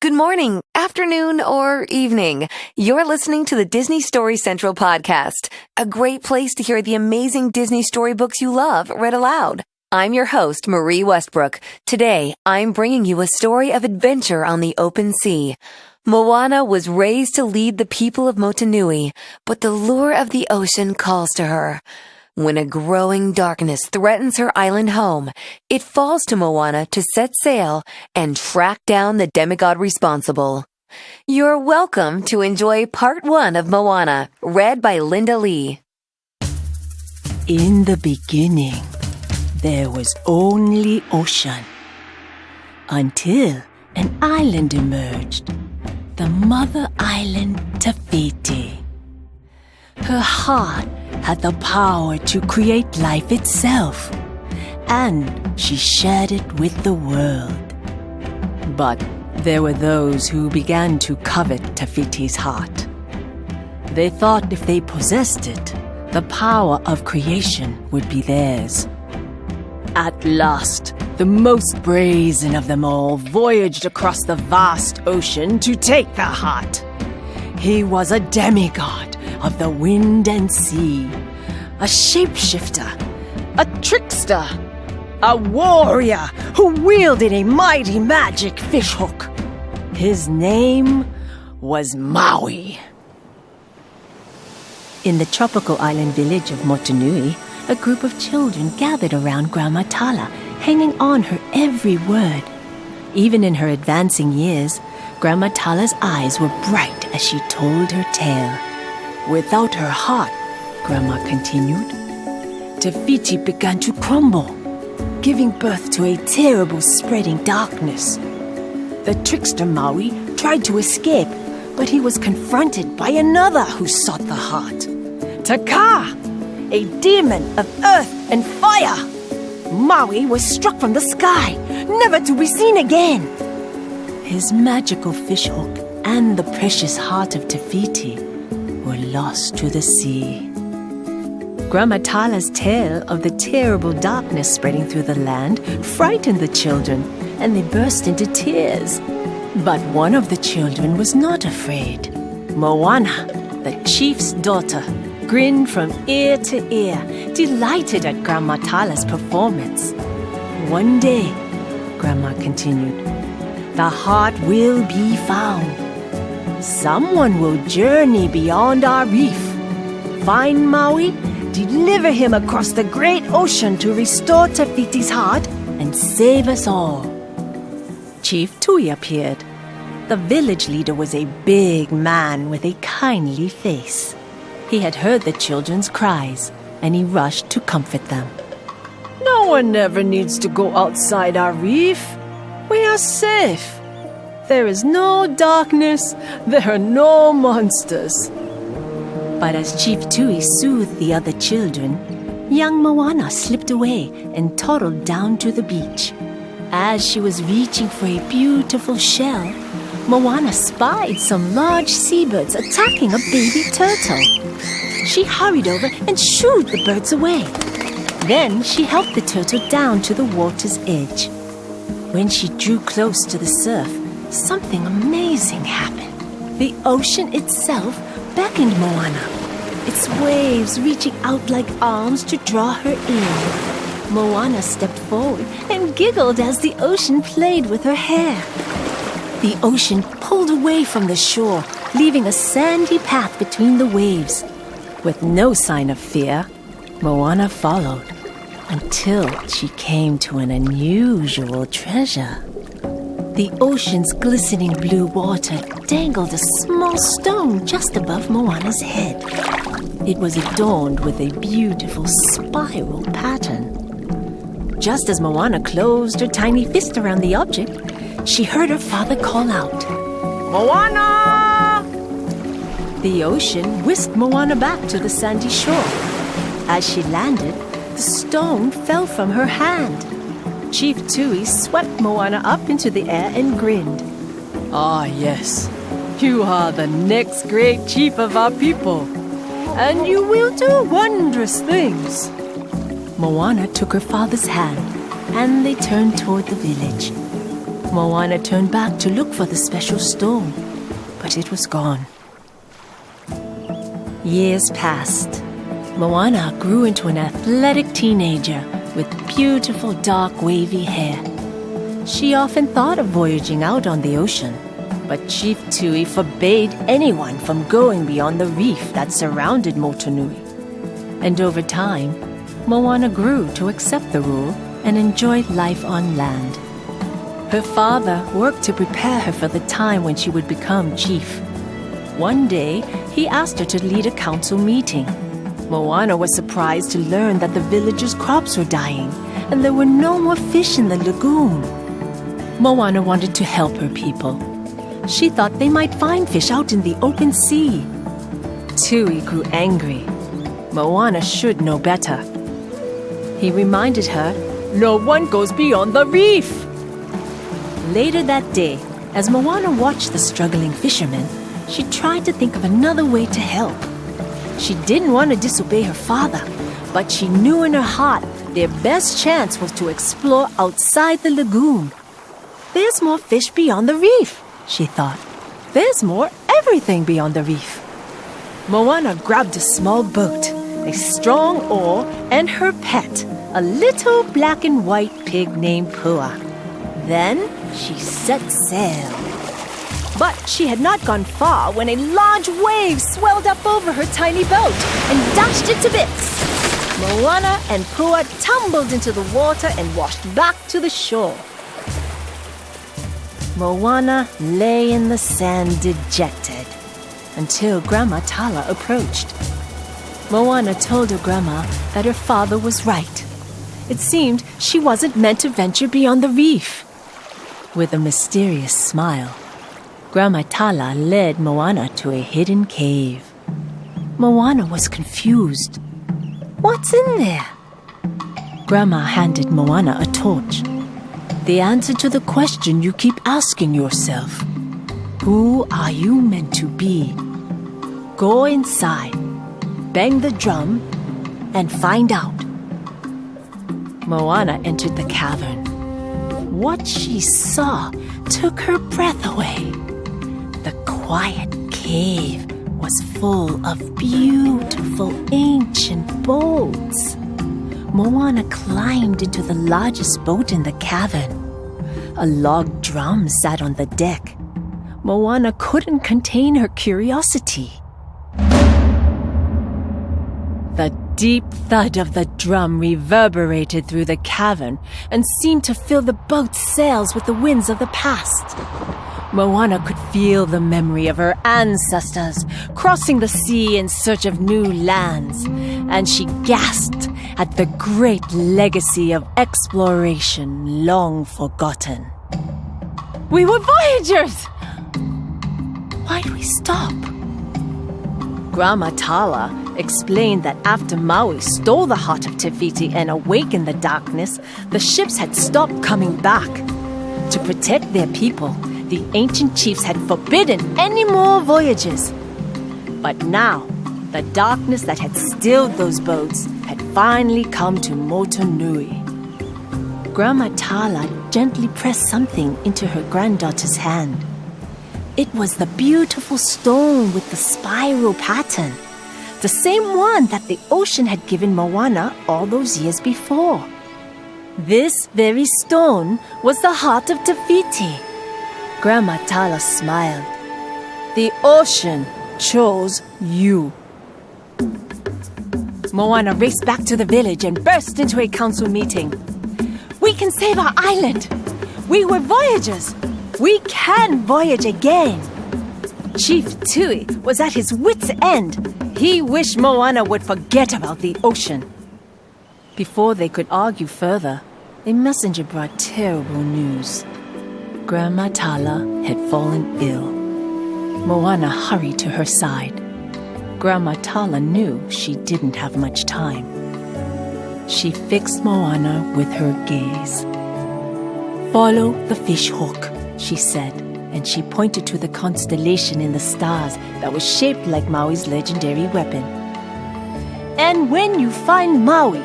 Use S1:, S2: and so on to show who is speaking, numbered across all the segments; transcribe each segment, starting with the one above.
S1: Good morning, afternoon, or evening. You're listening to the Disney Story Central podcast, a great place to hear the amazing Disney storybooks you love read aloud. I'm your host, Marie Westbrook. Today, I'm bringing you a story of adventure on the open sea. Moana was raised to lead the people of Motunui, but the lure of the ocean calls to her. When a growing darkness threatens her island home, it falls to Moana to set sail and track down the demigod responsible. You're welcome to enjoy Part 1 of Moana, read by Linda Lee.
S2: In the beginning, there was only ocean. Until an island emerged, the mother island Te Fiti. Her heart had the power to create life itself, and she shared it with the world. But there were those who began to covet Te Fiti's heart. They thought if they possessed it, the power of creation would be theirs. At last, the most brazen of them all voyaged across the vast ocean to take the heart. He was a demigod of the wind and sea, a shapeshifter, a trickster, a warrior who wielded a mighty magic fishhook. His name was Maui. In the tropical island village of Motunui, a group of children gathered around Grandma Tala, hanging on her every word. Even in her advancing years, Grandma Tala's eyes were bright as she told her tale. Without her heart, Grandma continued, Te Fiti began to crumble, giving birth to a terrible spreading darkness. The trickster Maui tried to escape, but he was confronted by another who sought the heart. Taka, a demon of earth and fire. Maui was struck from the sky, never to be seen again. His magical fishhook and the precious heart of Te Fiti were lost to the sea. Grandma Tala's tale of the terrible darkness spreading through the land frightened the children, and they burst into tears. But one of the children was not afraid. Moana, the chief's daughter, grinned from ear to ear, delighted at Grandma Tala's performance. One day, Grandma continued, the heart will be found. Someone will journey beyond our reef, find Maui, deliver him across the great ocean to restore Te Fiti's heart and save us all. Chief Tui appeared. The village leader was a big man with a kindly face. He had heard the children's cries, and he rushed to comfort them. No one ever needs to go outside our reef. We are safe. There is no darkness, there are no monsters. But as Chief Tui soothed the other children, young Moana slipped away and toddled down to the beach. As she was reaching for a beautiful shell, Moana spied some large seabirds attacking a baby turtle. She hurried over and shooed the birds away. Then she helped the turtle down to the water's edge. When she drew close to the surf, something amazing happened. The ocean itself beckoned Moana, its waves reaching out like arms to draw her in. Moana stepped forward and giggled as the ocean played with her hair. The ocean pulled away from the shore, leaving a sandy path between the waves. With no sign of fear, Moana followed until she came to an unusual treasure. The ocean's glistening blue water dangled a small stone just above Moana's head. It was adorned with a beautiful spiral pattern. Just as Moana closed her tiny fist around the object, she heard her father call out, Moana! The ocean whisked Moana back to the sandy shore. As she landed, the stone fell from her hand. Chief Tui swept Moana up into the air and grinned. Ah, yes, you are the next great chief of our people, and you will do wondrous things. Moana took her father's hand, and they turned toward the village. Moana turned back to look for the special stone, but it was gone. Years passed. Moana grew into an athletic teenager with beautiful dark wavy hair. She often thought of voyaging out on the ocean, but Chief Tui forbade anyone from going beyond the reef that surrounded Motunui. And over time, Moana grew to accept the rule and enjoyed life on land. Her father worked to prepare her for the time when she would become chief. One day, he asked her to lead a council meeting. Moana was surprised to learn that the villagers' crops were dying and there were no more fish in the lagoon. Moana wanted to help her people. She thought they might find fish out in the open sea. Tui grew angry. Moana should know better. He reminded her, "No one goes beyond the reef." Later that day, as Moana watched the struggling fishermen, she tried to think of another way to help. She didn't want to disobey her father, but she knew in her heart their best chance was to explore outside the lagoon. There's more fish beyond the reef, she thought. There's more everything beyond the reef. Moana grabbed a small boat, a strong oar, and her pet, a little black and white pig named Pua. Then she set sail. But she had not gone far when a large wave swelled up over her tiny boat and dashed it to bits. Moana and Pua tumbled into the water and washed back to the shore. Moana lay in the sand dejected until Grandma Tala approached. Moana told her grandma that her father was right. It seemed she wasn't meant to venture beyond the reef. With a mysterious smile, Grandma Tala led Moana to a hidden cave. Moana was confused. What's in there? Grandma handed Moana a torch. The answer to the question you keep asking yourself. Who are you meant to be? Go inside, bang the drum, and find out. Moana entered the cavern. What she saw took her breath away. The quiet cave was full of beautiful ancient boats. Moana climbed into the largest boat in the cavern. A log drum sat on the deck. Moana couldn't contain her curiosity. The deep thud of the drum reverberated through the cavern and seemed to fill the boat's sails with the winds of the past. Moana could feel the memory of her ancestors crossing the sea in search of new lands, and she gasped at the great legacy of exploration long forgotten. We were voyagers! Why'd we stop? Grandma Tala explained that after Maui stole the heart of Te Fiti and awakened the darkness, the ships had stopped coming back. To protect their people, the ancient chiefs had forbidden any more voyages. But now, the darkness that had stilled those boats had finally come to Motunui. Grandma Tala gently pressed something into her granddaughter's hand. It was the beautiful stone with the spiral pattern, the same one that the ocean had given Moana all those years before. This very stone was the heart of Te Fiti. Grandma Tala smiled. The ocean chose you. Moana raced back to the village and burst into a council meeting. We can save our island. We were voyagers. We can voyage again. Chief Tui was at his wit's end. He wished Moana would forget about the ocean. Before they could argue further, a messenger brought terrible news. Grandma Tala had fallen ill. Moana hurried to her side. Grandma Tala knew she didn't have much time. She fixed Moana with her gaze. Follow the fish hook, she said, and she pointed to the constellation in the stars that was shaped like Maui's legendary weapon. And when you find Maui,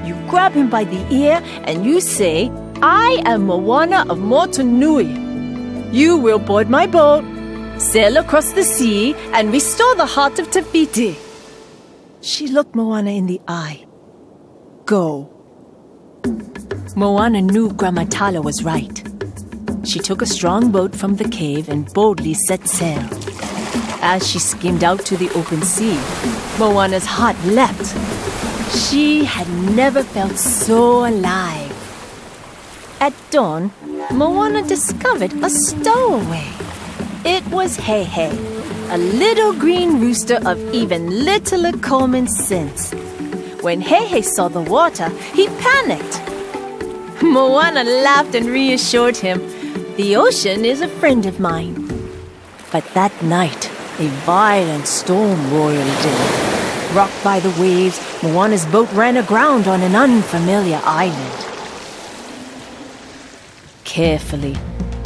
S2: you grab him by the ear and you say, I am Moana of Motunui. You will board my boat, sail across the sea, and restore the heart of Te Fiti. She looked Moana in the eye. Go. Moana knew Gramatala was right. She took a strong boat from the cave and boldly set sail. As she skimmed out to the open sea, Moana's heart leapt. She had never felt so alive. At dawn, Moana discovered a stowaway. It was Hei Hei, a little green rooster of even littler common sense. When Hei Hei saw the water, he panicked. Moana laughed and reassured him, "The ocean is a friend of mine." But that night, a violent storm roiled in. Rocked by the waves, Moana's boat ran aground on an unfamiliar island. Carefully,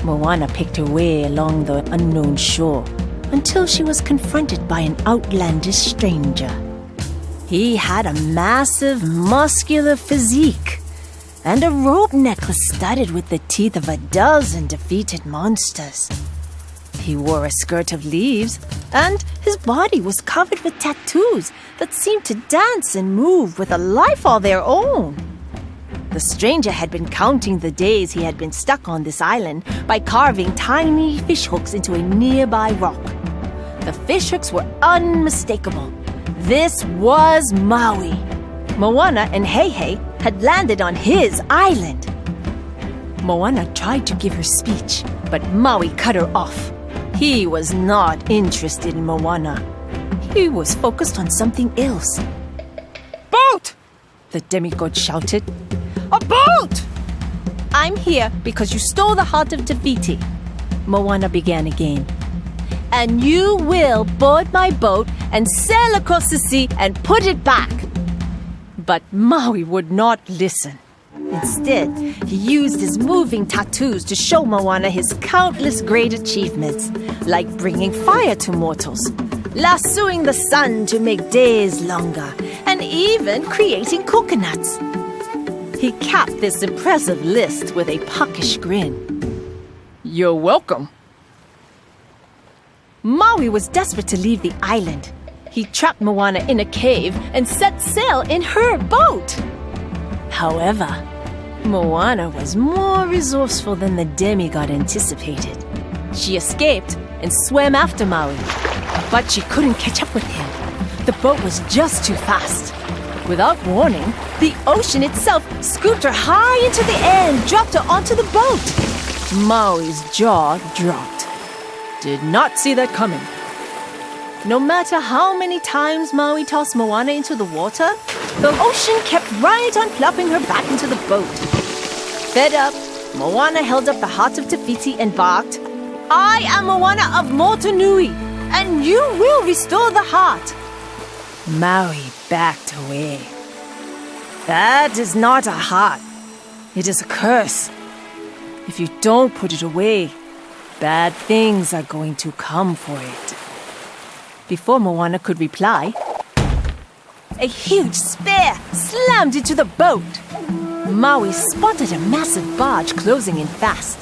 S2: Moana picked her way along the unknown shore until she was confronted by an outlandish stranger. He had a massive, muscular physique and a rope necklace studded with the teeth of a dozen defeated monsters. He wore a skirt of leaves, and his body was covered with tattoos that seemed to dance and move with a life all their own. The stranger had been counting the days he had been stuck on this island by carving tiny fishhooks into a nearby rock. The fishhooks were unmistakable. This was Maui. Moana and Hei Hei had landed on his island. Moana tried to give her speech, but Maui cut her off. He was not interested in Moana. He was focused on something else. "Boat!" the demigod shouted. "A boat!" "I'm here because you stole the heart of Te Fiti," Moana began again. "And you will board my boat and sail across the sea and put it back." But Maui would not listen. Instead, he used his moving tattoos to show Moana his countless great achievements, like bringing fire to mortals, lassoing the sun to make days longer, and even creating coconuts. He capped this impressive list with a puckish grin. "You're welcome." Maui was desperate to leave the island. He trapped Moana in a cave and set sail in her boat. However, Moana was more resourceful than the demigod anticipated. She escaped and swam after Maui, but she couldn't catch up with him. The boat was just too fast. Without warning, the ocean itself scooped her high into the air and dropped her onto the boat. Maui's jaw dropped. Did not see that coming. No matter how many times Maui tossed Moana into the water, the ocean kept right on plopping her back into the boat. Fed up, Moana held up the heart of Te Fiti and barked, "I am Moana of Motunui, and you will restore the heart." Maui backed away. "That is not a heart. It is a curse. If you don't put it away, bad things are going to come for it." Before Moana could reply, a huge spear slammed into the boat. Maui spotted a massive barge closing in fast.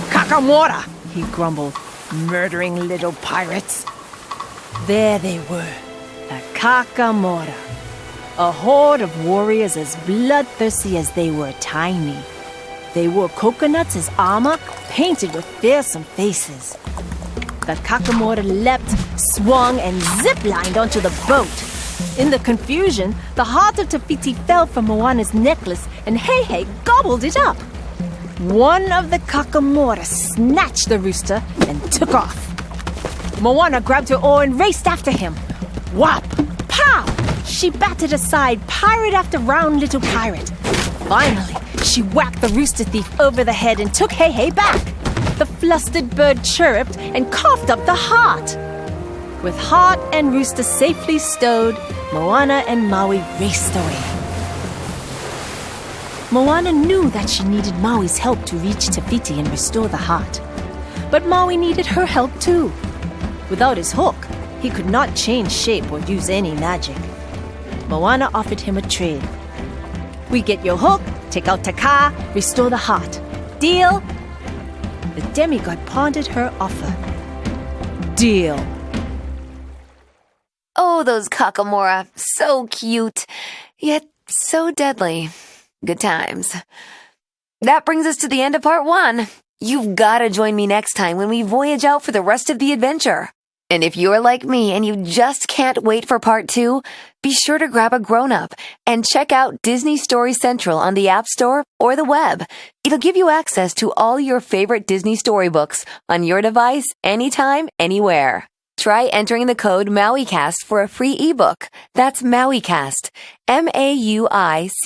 S2: "Kakamora!" he grumbled, "murdering little pirates." There they were, the Kakamora, a horde of warriors as bloodthirsty as they were tiny. They wore coconuts as armor, painted with fearsome faces. The Kakamora leapt, swung, and zip-lined onto the boat. In the confusion, the heart of Te Fiti fell from Moana's necklace, and Hei Hei gobbled it up. One of the Kakamora snatched the rooster and took off. Moana grabbed her oar and raced after him. Whop! Pow! She batted aside pirate after round little pirate. Finally, she whacked the rooster thief over the head and took Hei Hei back. The flustered bird chirruped and coughed up the heart. With heart and rooster safely stowed, Moana and Maui raced away. Moana knew that she needed Maui's help to reach Te Fiti and restore the heart. But Maui needed her help too. Without his hook, he could not change shape or use any magic. Moana offered him a trade. "We get your hook, Take out Taka, restore the heart. Deal? The demigod pondered her offer. Deal.
S1: Oh, those Kakamora. So cute, yet so deadly. Good times. That brings us to the end of part 1. You've got to join me next time when we voyage out for the rest of the adventure. And if you're like me and you just can't wait for part 2, be sure to grab a grown-up and check out Disney Story Central on the App Store or the web. It'll give you access to all your favorite Disney storybooks on your device anytime, anywhere. Try entering the code MauiCast for a free ebook. That's MauiCast. MauiCast.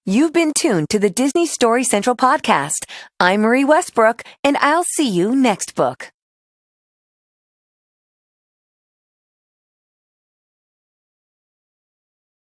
S1: You've been tuned to the Disney Story Central podcast. I'm Marie Westbrook, and I'll see you next book.